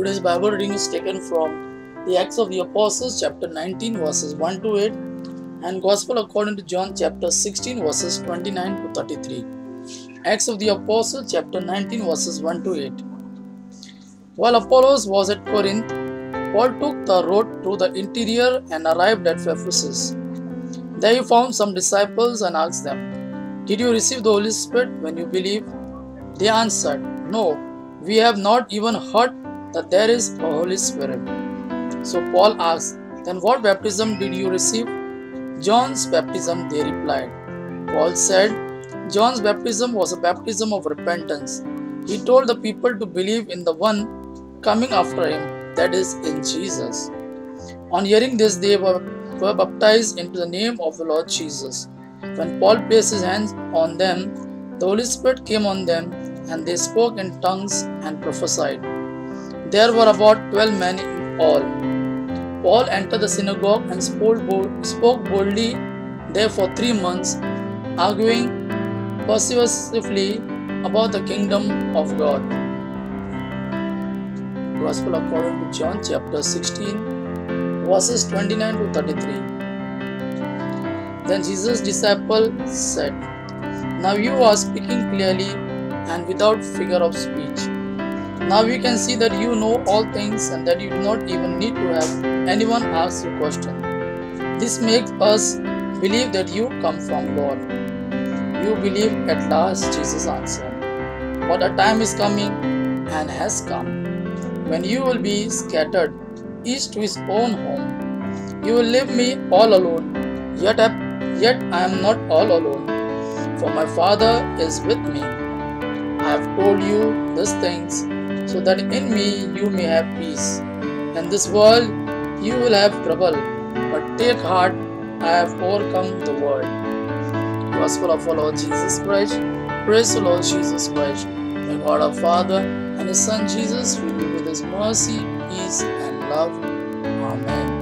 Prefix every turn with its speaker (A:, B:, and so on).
A: Today's Bible reading is taken from the Acts of the Apostles, chapter 19, verses 1 to 8, and Gospel according to John, chapter 16, verses 29 to 33. Acts of the Apostles, chapter 19, verses 1 to 8. While Apollos was at Corinth, Paul took the road through the interior and arrived at Ephesus. There he found some disciples and asked them, "Did you receive the Holy Spirit when you believed?" They answered, "No, we have not even heard that there is a Holy Spirit." So Paul asked, "Then what baptism did you receive?" "John's baptism," they replied. Paul said, "John's baptism was a baptism of repentance. He told the people to believe in the one coming after him, that is, in Jesus." On hearing this, they were baptized into the name of the Lord Jesus. When Paul placed his hands on them, the Holy Spirit came on them, and they spoke in tongues and prophesied. There were about 12 men in all. Paul entered the synagogue and spoke boldly there for 3 months, arguing persuasively about the kingdom of God. Gospel according to John chapter 16, verses 29 to 33. Then Jesus' disciple said, "Now you are speaking clearly and without figure of speech. Now we can see that you know all things and that you do not even need to have anyone ask you question. This makes us believe that you come from Lord." "You believe at last," Jesus answered. "But a time is coming and has come when you will be scattered, each to his own home. You will leave me all alone, yet I am not all alone, for my Father is with me. I have told you these things so that in me you may have peace. In this world you will have trouble, but take heart, I have overcome the world." Gospel of our Lord Jesus Christ. Praise the Lord Jesus Christ. May God our Father and His Son Jesus fill you with His mercy, peace and love. Amen.